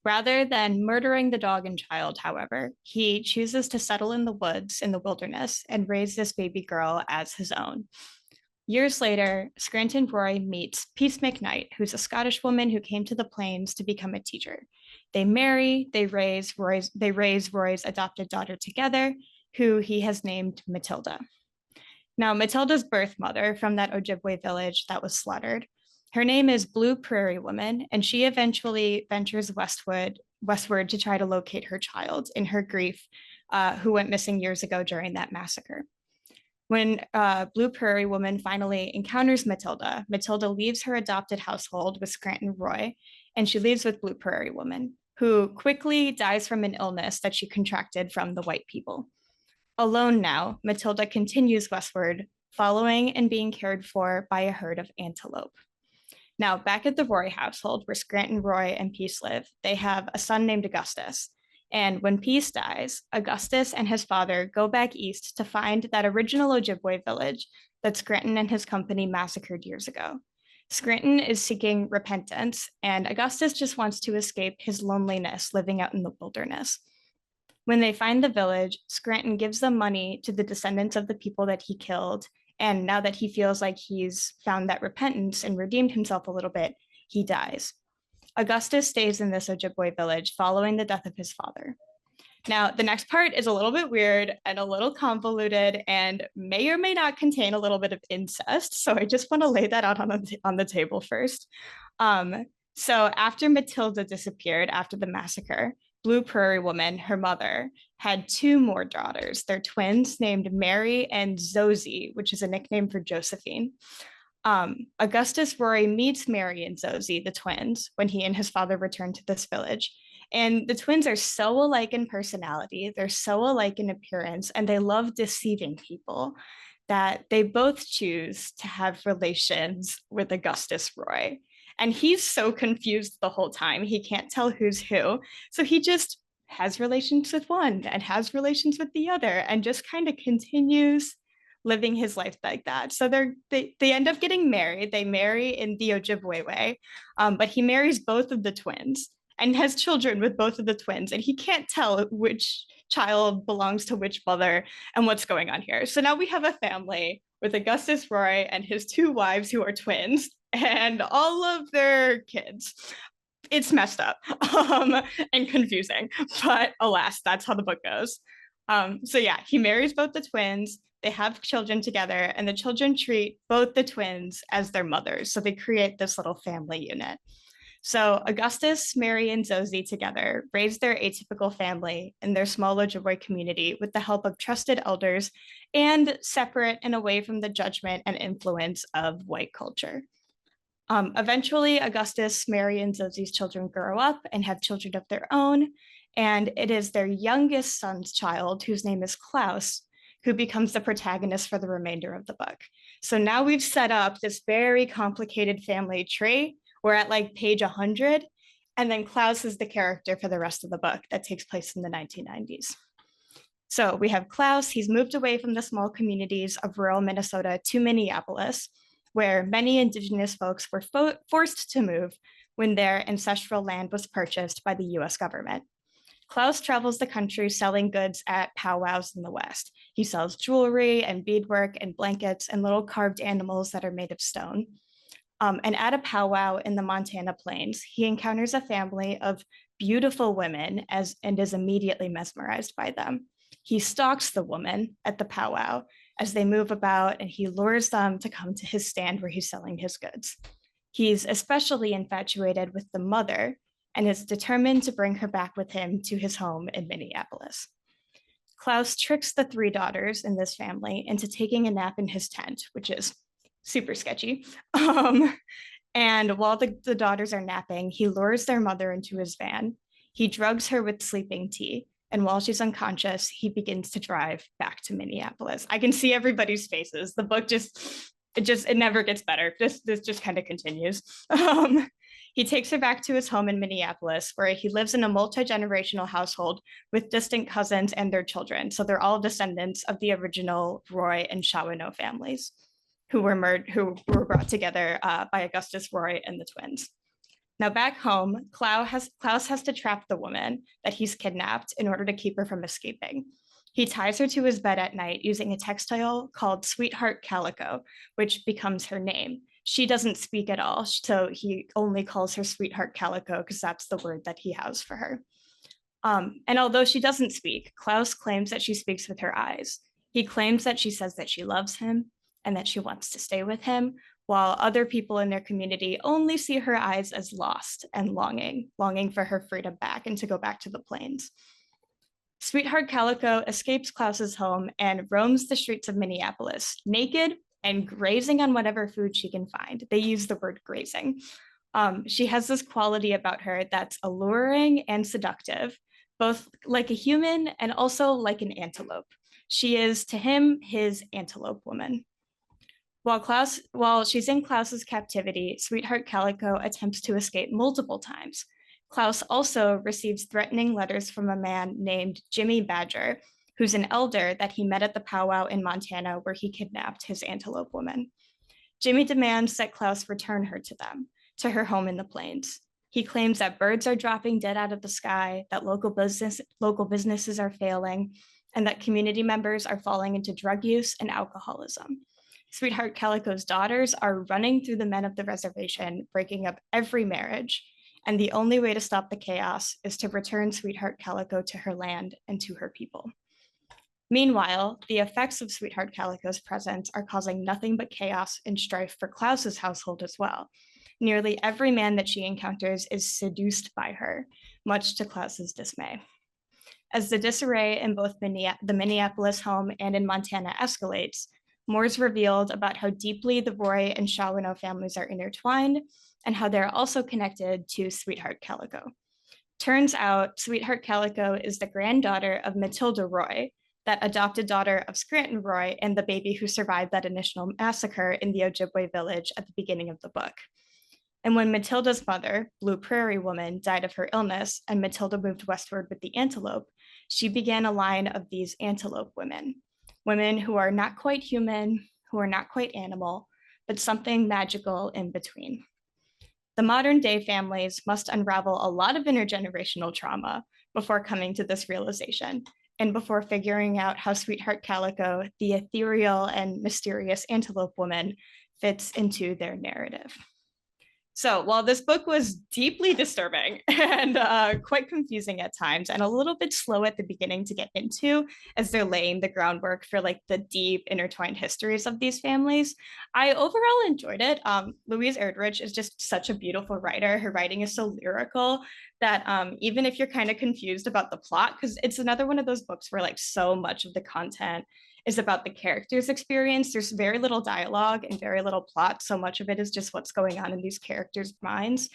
Rather than murdering the dog and child, however, he chooses to settle in the woods in the wilderness and raise this baby girl as his own. Years later, Scranton Roy meets Peace McKnight, who's a Scottish woman who came to the plains to become a teacher. They marry, they raise Roy's adopted daughter together, who he has named Matilda. Now, Matilda's birth mother from that Ojibwe village that was slaughtered, her name is Blue Prairie Woman, and she eventually ventures westward to try to locate her child in her grief, who went missing years ago during that massacre. When Blue Prairie Woman finally encounters Matilda, Matilda leaves her adopted household with Scranton Roy, and she leaves with Blue Prairie Woman, who quickly dies from an illness that she contracted from the white people. Alone now, Matilda continues westward, following and being cared for by a herd of antelope. Now, back at the Roy household, where Scranton Roy and Peace live, they have a son named Augustus. And when Peace dies, Augustus and his father go back east to find that original Ojibwe village that Scranton and his company massacred years ago. Scranton is seeking repentance, and Augustus just wants to escape his loneliness living out in the wilderness. When they find the village, Scranton gives them money to the descendants of the people that he killed, and now that he feels like he's found that repentance and redeemed himself a little bit, he dies. Augustus stays in this Ojibwe village following the death of his father. Now, the next part is a little bit weird and a little convoluted and may or may not contain a little bit of incest. So I just want to lay that out on the table first. So after Matilda disappeared after the massacre, Blue Prairie Woman, her mother, had two more daughters. They're twins named Mary and Zosie, which is a nickname for Josephine. Augustus Roy meets Mary and Zosie, the twins, when he and his father return to this village. And the twins are so alike in personality, they're so alike in appearance, and they love deceiving people that they both choose to have relations with Augustus Roy. And he's so confused the whole time, he can't tell who's who. So he just has relations with one and has relations with the other and just kind of continues living his life like that. So they end up getting married. They marry in the Ojibwe way, but he marries both of the twins and has children with both of the twins. And he can't tell which child belongs to which mother and what's going on here. So now we have a family with Augustus Roy and his two wives who are twins and all of their kids. It's messed up and confusing, but alas, that's how the book goes. So yeah, he marries both the twins. They have children together, and the children treat both the twins as their mothers. So they create this little family unit. So Augustus, Mary, and Zosie together raised their atypical family in their small Ojibwe community with the help of trusted elders and separate and away from the judgment and influence of white culture. Eventually, Augustus, Mary, and Zosie's children grow up and have children of their own. And it is their youngest son's child, whose name is Klaus, who becomes the protagonist for the remainder of the book. So now we've set up this very complicated family tree. We're at like page 100, and then Klaus is the character for the rest of the book that takes place in the 1990s. So we have Klaus. He's moved away from the small communities of rural Minnesota to Minneapolis, where many Indigenous folks were forced to move when their ancestral land was purchased by the US government. Klaus travels the country selling goods at powwows in the West. He sells jewelry and beadwork and blankets and little carved animals that are made of stone. And at a powwow in the Montana plains, he encounters a family of beautiful women and is immediately mesmerized by them. He stalks the woman at the powwow as they move about, and he lures them to come to his stand where he's selling his goods. He's especially infatuated with the mother and is determined to bring her back with him to his home in Minneapolis. Klaus tricks the 3 daughters in this family into taking a nap in his tent, which is super sketchy. And while the daughters are napping, he lures their mother into his van. He drugs her with sleeping tea. And while she's unconscious, he begins to drive back to Minneapolis. I can see everybody's faces. The book it never gets better. This just kind of continues. He takes her back to his home in Minneapolis, where he lives in a multi-generational household with distant cousins and their children. So they're all descendants of the original Roy and Shawano families who were brought together by Augustus Roy and the twins. Now back home, Klaus has to trap the woman that he's kidnapped in order to keep her from escaping. He ties her to his bed at night using a textile called Sweetheart Calico, which becomes her name. She doesn't speak at all, so he only calls her Sweetheart Calico because that's the word that he has for her. And although she doesn't speak, Klaus claims that she speaks with her eyes. He claims that she says that she loves him and that she wants to stay with him, while other people in their community only see her eyes as lost and longing for her freedom back and to go back to the plains. Sweetheart Calico escapes Klaus's home and roams the streets of Minneapolis, naked and grazing on whatever food she can find. They use the word grazing. She has this quality about her that's alluring and seductive, both like a human and also like an antelope. She is, to him, his Antelope Woman. While she's in Klaus's captivity, Sweetheart Calico attempts to escape multiple times. Klaus also receives threatening letters from a man named Jimmy Badger, who's an elder that he met at the powwow in Montana where he kidnapped his Antelope Woman. Jimmy demands that Klaus return her to her home in the plains. He claims that birds are dropping dead out of the sky, that local businesses are failing, and that community members are falling into drug use and alcoholism. Sweetheart Calico's daughters are running through the men of the reservation, breaking up every marriage, and the only way to stop the chaos is to return Sweetheart Calico to her land and to her people. Meanwhile, the effects of Sweetheart Calico's presence are causing nothing but chaos and strife for Klaus's household as well. Nearly every man that she encounters is seduced by her, much to Klaus's dismay. As the disarray in both the Minneapolis home and in Montana escalates, more is revealed about how deeply the Roy and Shawano families are intertwined and how they're also connected to Sweetheart Calico. Turns out Sweetheart Calico is the granddaughter of Matilda Roy, that adopted daughter of Scranton Roy and the baby who survived that initial massacre in the Ojibwe village at the beginning of the book. And when Matilda's mother, Blue Prairie Woman, died of her illness and Matilda moved westward with the antelope, she began a line of these Antelope Women, women who are not quite human, who are not quite animal, but something magical in between. The modern day families must unravel a lot of intergenerational trauma before coming to this realization and before figuring out how Sweetheart Calico, the ethereal and mysterious Antelope Woman, fits into their narrative. So while this book was deeply disturbing and quite confusing at times and a little bit slow at the beginning to get into as they're laying the groundwork for like the deep intertwined histories of these families, I overall enjoyed it. Louise Erdrich is just such a beautiful writer. Her writing is so lyrical that even if you're kind of confused about the plot, because it's another one of those books where like so much of the content is about the characters' experience. There's very little dialogue and very little plot. So much of it is just what's going on in these characters' minds.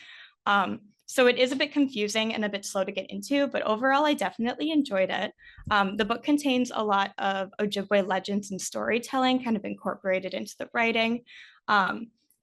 So it is a bit confusing and a bit slow to get into, but overall, I definitely enjoyed it. The book contains a lot of Ojibwe legends and storytelling kind of incorporated into the writing.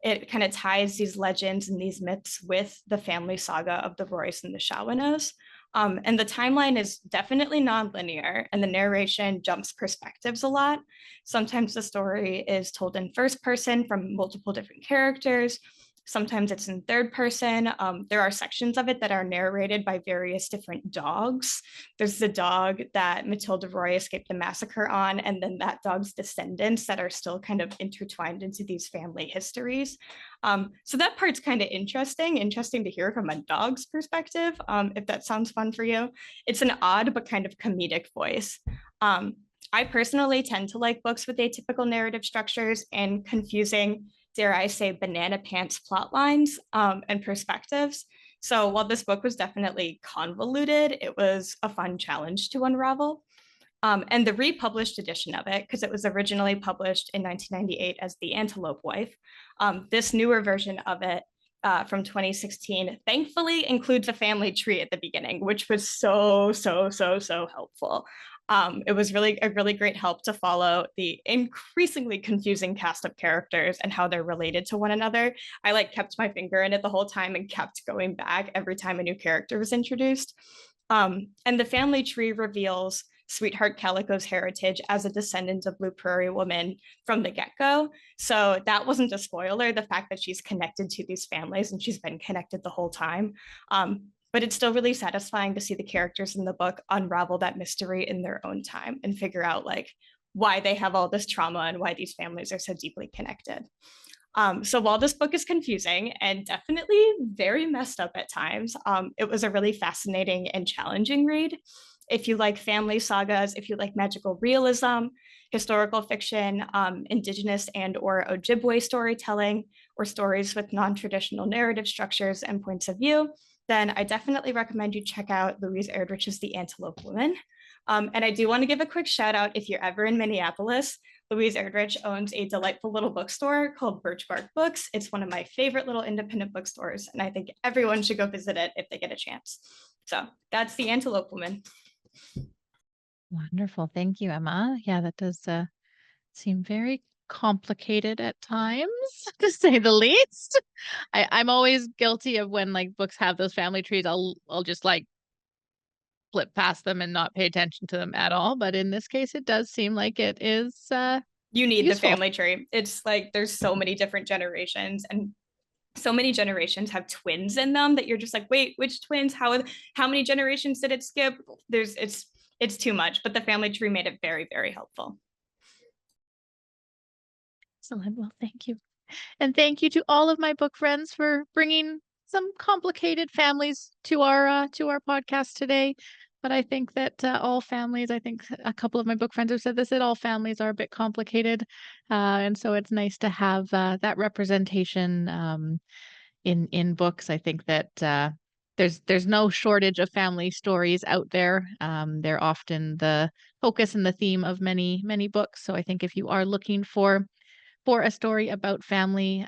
It kind of ties these legends and these myths with the family saga of the Royce and the Shawanoes. And the timeline is definitely non-linear, and the narration jumps perspectives a lot. Sometimes the story is told in first person from multiple different characters. Sometimes it's in third person. There are sections of it that are narrated by various different dogs. There's the dog that Matilda Roy escaped the massacre on, and then that dog's descendants that are still kind of intertwined into these family histories. So that part's kind of interesting to hear from a dog's perspective, if that sounds fun for you. It's an odd but kind of comedic voice. I personally tend to like books with atypical narrative structures and confusing, dare I say, banana pants plot lines and perspectives. So while this book was definitely convoluted, it was a fun challenge to unravel. And the republished edition of it, because it was originally published in 1998 as The Antelope Wife, this newer version of it from 2016 thankfully includes a family tree at the beginning, which was so helpful. It was really a really great help to follow the increasingly confusing cast of characters and how they're related to one another. I like kept my finger in it the whole time and kept going back every time a new character was introduced. And the family tree reveals Sweetheart Calico's heritage as a descendant of Blue Prairie Woman from the get-go. So that wasn't a spoiler, the fact that she's connected to these families and she's been connected the whole time. But it's still really satisfying to see the characters in the book unravel that mystery in their own time and figure out like why they have all this trauma and why these families are so deeply connected. So while this book is confusing and definitely very messed up at times, it was a really fascinating and challenging read. If you like family sagas, if you like magical realism, historical fiction, Indigenous and or Ojibwe storytelling, or stories with non-traditional narrative structures and points of view, then I definitely recommend you check out Louise Erdrich's The Antelope Woman. And I do want to give a quick shout out if you're ever in Minneapolis. Louise Erdrich owns a delightful little bookstore called Birch Bark Books. It's one of my favorite little independent bookstores, and I think everyone should go visit it if they get a chance. So that's The Antelope Woman. Wonderful. Thank you, Emma. Yeah, that does seem very complicated at times, to say the least. I'm always guilty of when like books have those family trees, I'll just like flip past them and not pay attention to them at all. But in this case, it does seem like it is you need useful. The family tree. It's like there's so many different generations, and so many generations have twins in them that you're just like, wait, which twins? How many generations did it skip? It's too much, but the family tree made it very, very helpful. Excellent. Well, thank you. And thank you to all of my book friends for bringing some complicated families to our podcast today. But I think that all families, I think a couple of my book friends have said this, that all families are a bit complicated. And so it's nice to have that representation in books. I think that there's no shortage of family stories out there. They're often the focus and the theme of many, many books. So I think if you are looking for a story about family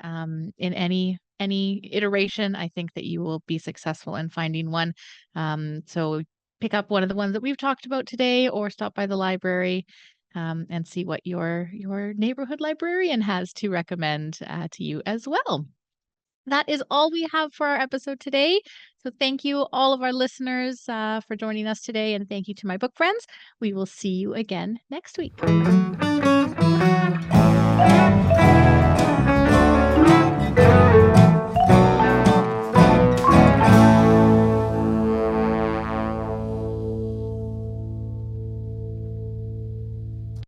in any iteration, I think that you will be successful in finding one. So pick up one of the ones that we've talked about today, or stop by the library and see what your neighborhood librarian has to recommend to you as well. That is all we have for our episode today. So thank you all of our listeners for joining us today, and thank you to my book friends. We will see you again next week.